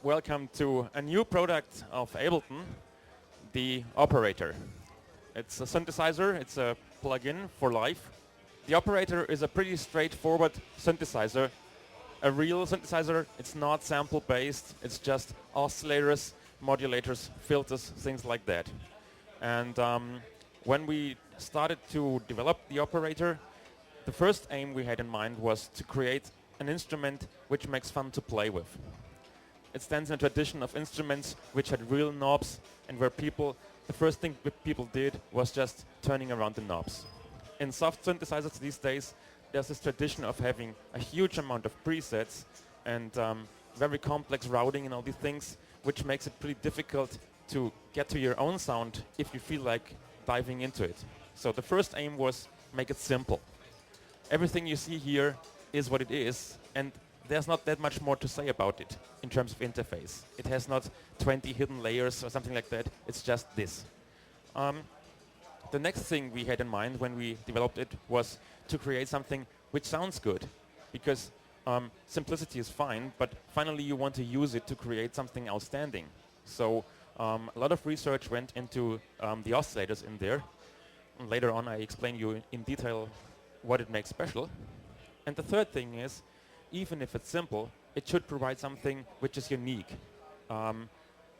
Welcome to a new product of Ableton, the operator. It's a synthesizer, it's a plugin for live. The operator is a pretty straightforward synthesizer. A real synthesizer, it's not sample based, it's just oscillators, modulators, filters, things like that. And when we started to develop the operator, the first aim we had in mind was to create an instrument which makes fun to play with. It stands in a tradition of instruments which had real knobs and where the first thing people did was just turning around the knobs. In soft synthesizers these days, there's this tradition of having a huge amount of presets and very complex routing and all these things, which makes it pretty difficult to get to your own sound if you feel like diving into it. So the first aim was make it simple. Everything you see here is what it is, and there's not that much more to say about it in terms of interface. It has not 20 hidden layers or something like that. It's just this. The next thing we had in mind when we developed it was to create something which sounds good, because simplicity is fine, but finally you want to use it to create something outstanding. So a lot of research went into the oscillators in there. And later on I explain you in detail what it makes special. And the third thing is, even if it's simple, it should provide something which is unique.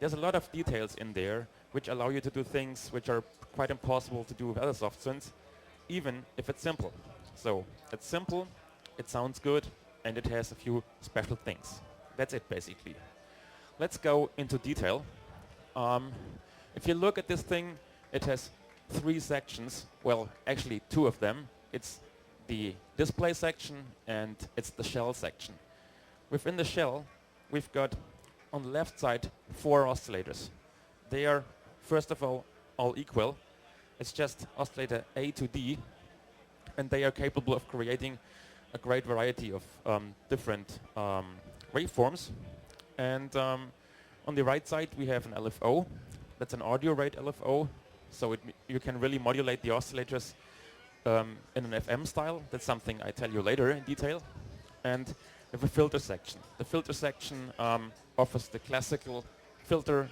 There's a lot of details in there which allow you to do things which are quite impossible to do with other soft synths, even if it's simple. So it's simple, it sounds good, and it has a few special things. That's it, basically. Let's go into detail. If you look at this thing, it has 3 sections. Well, actually 2 of them. It's the display section and it's the shell section. Within the shell, we've got on the left side 4 oscillators. They are, first of all equal. It's just oscillator A to D, and they are capable of creating a great variety of different waveforms. And on the right side, we have an LFO. That's an audio rate LFO, so you can really modulate the oscillators in an FM style. That's something I tell you later in detail. And we have a filter section. The filter section offers the classical filter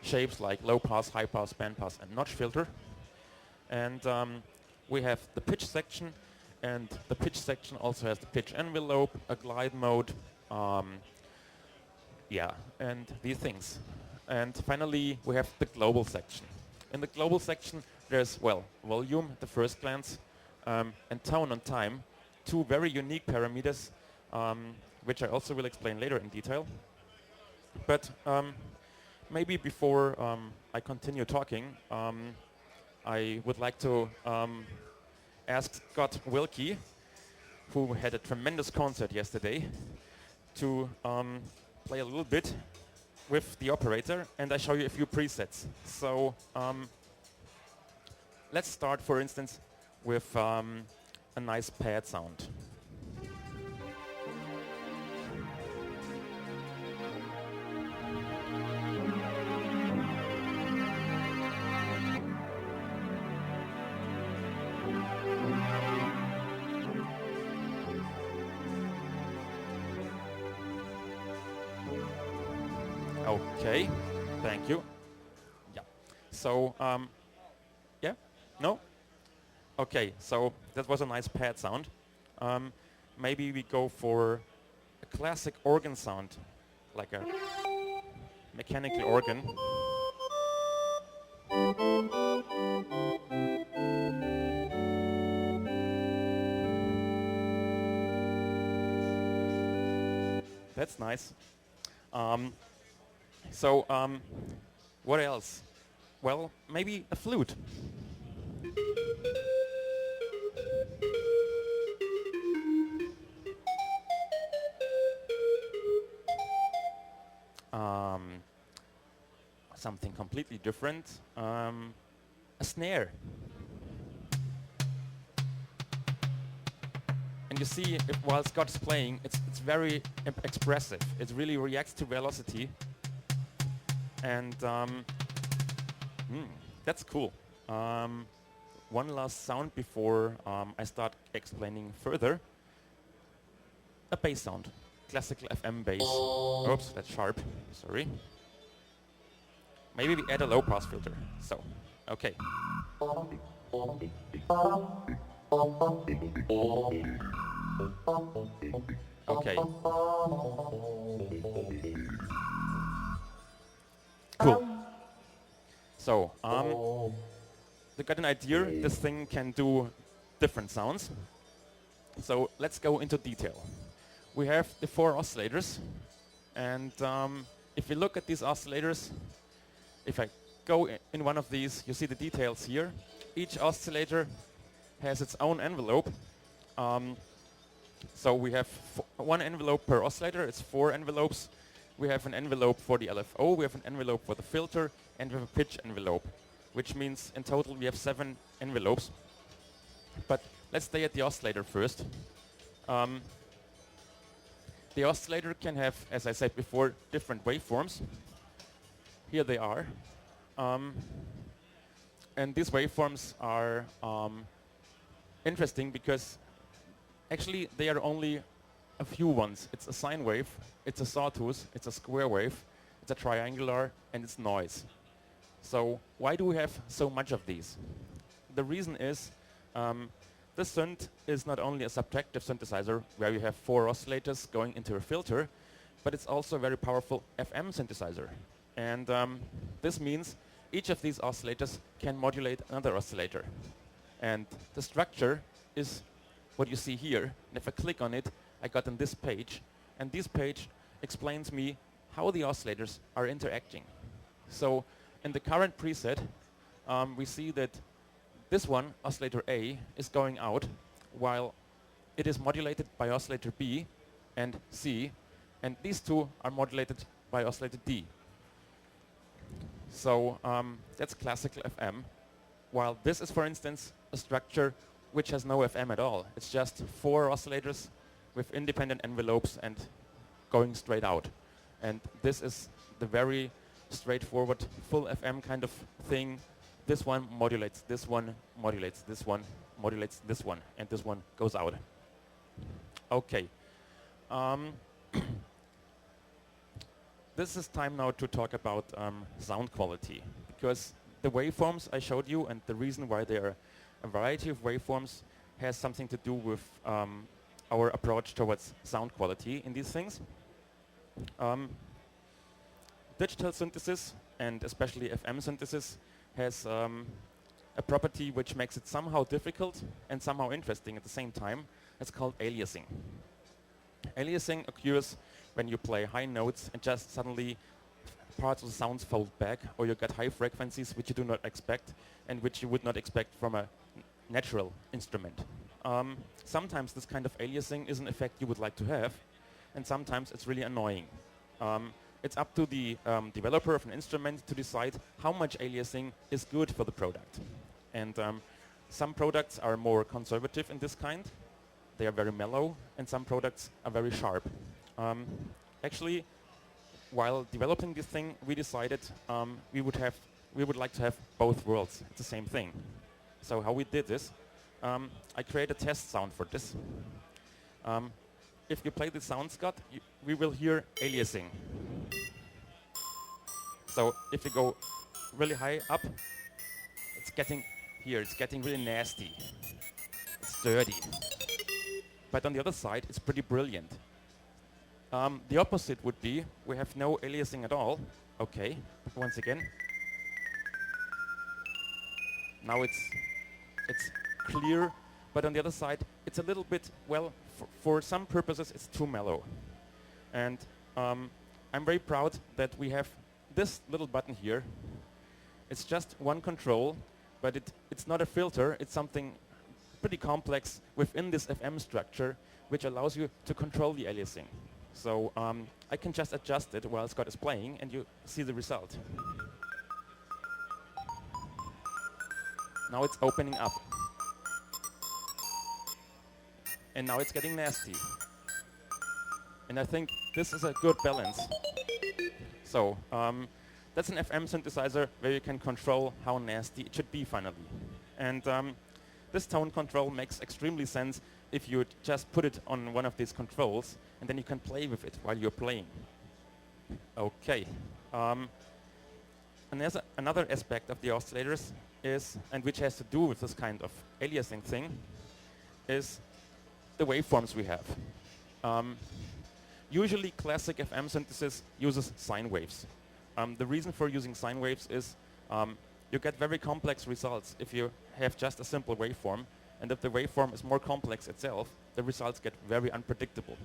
shapes like low pass, high pass, band pass, and notch filter. And we have the pitch section, and the pitch section also has the pitch envelope, a glide mode, and these things. And finally, we have the global section. In the global section, there's, well, volume at the first glance, and tone on time, 2 very unique parameters, which I also will explain later in detail. But maybe before I continue talking, I would like to ask Scott Wilkie, who had a tremendous concert yesterday, to play a little bit with the operator, and I show you a few presets. So let's start, for instance, with a nice pad sound. Okay, thank you. Yeah. So, yeah? No? Okay, so that was a nice pad sound. Maybe we go for a classic organ sound, like a mechanical organ. That's nice. So, what else? Well, maybe a flute. Something completely different. A snare. And you see, while Scott is playing, it's very expressive. It really reacts to velocity. And that's cool. One last sound before I start explaining further. A bass sound. classical FM bass. Oops, that's sharp. Sorry. Maybe we add a low pass filter. So, okay. Okay. Cool. So, to get an idea, this thing can do different sounds. So let's go into detail. We have the 4 oscillators, and if you look at these oscillators, if I go in one of these, you see the details here. Each oscillator has its own envelope. So we have one envelope per oscillator. It's 4 envelopes. We have an envelope for the LFO, we have an envelope for the filter, and we have a pitch envelope, which means in total we have 7 envelopes. But let's stay at the oscillator first. The oscillator can have, as I said before, different waveforms. Here they are. And these waveforms are interesting because actually they are only a few ones. It's a sine wave, it's a sawtooth, it's a square wave, it's a triangular, and it's noise. So why do we have so much of these? The reason is this synth is not only a subtractive synthesizer where you have 4 oscillators going into a filter, but it's also a very powerful FM synthesizer. And this means each of these oscillators can modulate another oscillator. And the structure is what you see here. And if I click on it, I got on this page. And this page explains me how the oscillators are interacting. So in the current preset, we see that this one, oscillator A, is going out while it is modulated by oscillator B and C, and these 2 are modulated by oscillator D. So that's classical FM, while this is, for instance, a structure which has no FM at all. It's just 4 oscillators with independent envelopes and going straight out. And this is the very straightforward full FM kind of thing. This one modulates this one, modulates this one, modulates this one, and this one goes out. Okay. This is time now to talk about sound quality, because the waveforms I showed you and the reason why there are a variety of waveforms has something to do with our approach towards sound quality in these things. Digital synthesis, and especially FM synthesis, has a property which makes it somehow difficult and somehow interesting at the same time. It's called aliasing. Aliasing occurs when you play high notes and just suddenly parts of the sounds fold back, or you get high frequencies which you do not expect and which you would not expect from a natural instrument. Sometimes this kind of aliasing is an effect you would like to have, and sometimes it's really annoying. It's up to the developer of an instrument to decide how much aliasing is good for the product. And some products are more conservative in this kind. They are very mellow, and some products are very sharp. Actually, while developing this thing, we decided we would like to have both worlds. It's the same thing. So how we did this, I created a test sound for this. If you play the sound, Scott, we will hear aliasing. So if you go really high up, it's getting really nasty. It's dirty. But on the other side, it's pretty brilliant. The opposite would be, we have no aliasing at all. Okay, once again. Now it's clear, but on the other side, it's a little bit, well, for some purposes, it's too mellow. And I'm very proud that we have this little button here. It's just one control, but it's not a filter, it's something pretty complex within this FM structure, which allows you to control the aliasing. So I can just adjust it while Scott is playing, and you see the result. Now it's opening up. And now it's getting nasty. And I think this is a good balance. So that's an FM synthesizer where you can control how nasty it should be finally. And this tone control makes extremely sense if you just put it on one of these controls, and then you can play with it while you're playing. Okay. Another aspect of the oscillators is, and which has to do with this kind of aliasing thing, is the waveforms we have. Usually classic FM synthesis uses sine waves. The reason for using sine waves is you get very complex results if you have just a simple waveform, and if the waveform is more complex itself, the results get very unpredictable.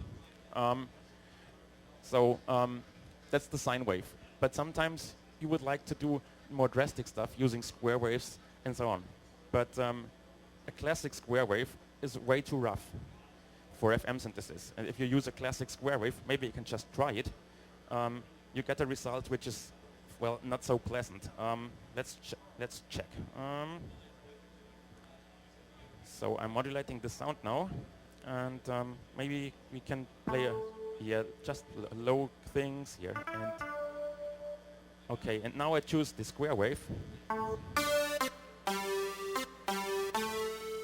That's the sine wave. But sometimes you would like to do more drastic stuff using square waves and so on. But a classic square wave is way too rough for FM synthesis. And if you use a classic square wave, maybe you can just try it. You get a result which is, well, not so pleasant. Let's check. So I'm modulating the sound now, and maybe we can play just low things here. And okay, and now I choose the square wave, and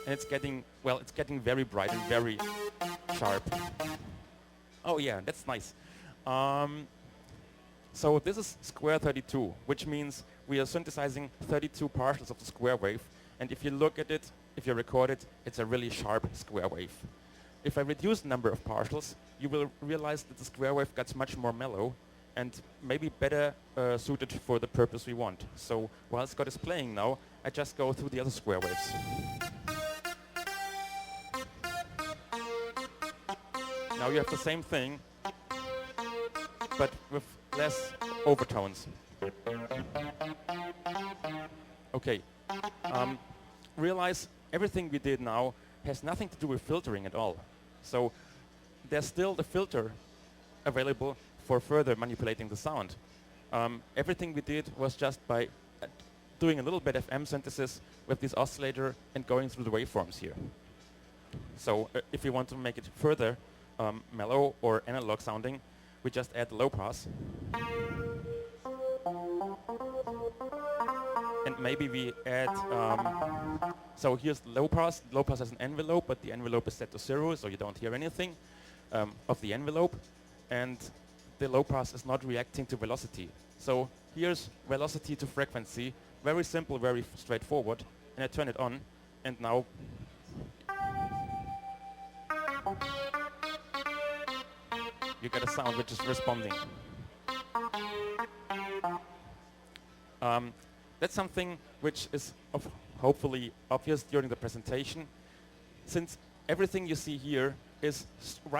it's getting very bright and very sharp. Oh yeah, that's nice. So this is square 32, which means we are synthesizing 32 partials of the square wave. And if you look at it, if you record it, it's a really sharp square wave. If I reduce the number of partials, you will realize that the square wave gets much more mellow and maybe better suited for the purpose we want. So while Scott is playing now, I just go through the other square waves. Now you have the same thing, but with less overtones. Okay. Realize everything we did now has nothing to do with filtering at all. So there's still the filter available for further manipulating the sound. Everything we did was just by doing a little bit of FM synthesis with this oscillator and going through the waveforms here. So if we want to make it further mellow or analog sounding, we just add the low pass. And maybe we add, so here's the low pass. Low pass has an envelope, but the envelope is set to 0, so you don't hear anything of the envelope. And the low pass is not reacting to velocity. So here's velocity to frequency, very simple, very straightforward. And I turn it on, and now you get a sound which is responding. That's something which is hopefully obvious during the presentation. Since everything you see here is right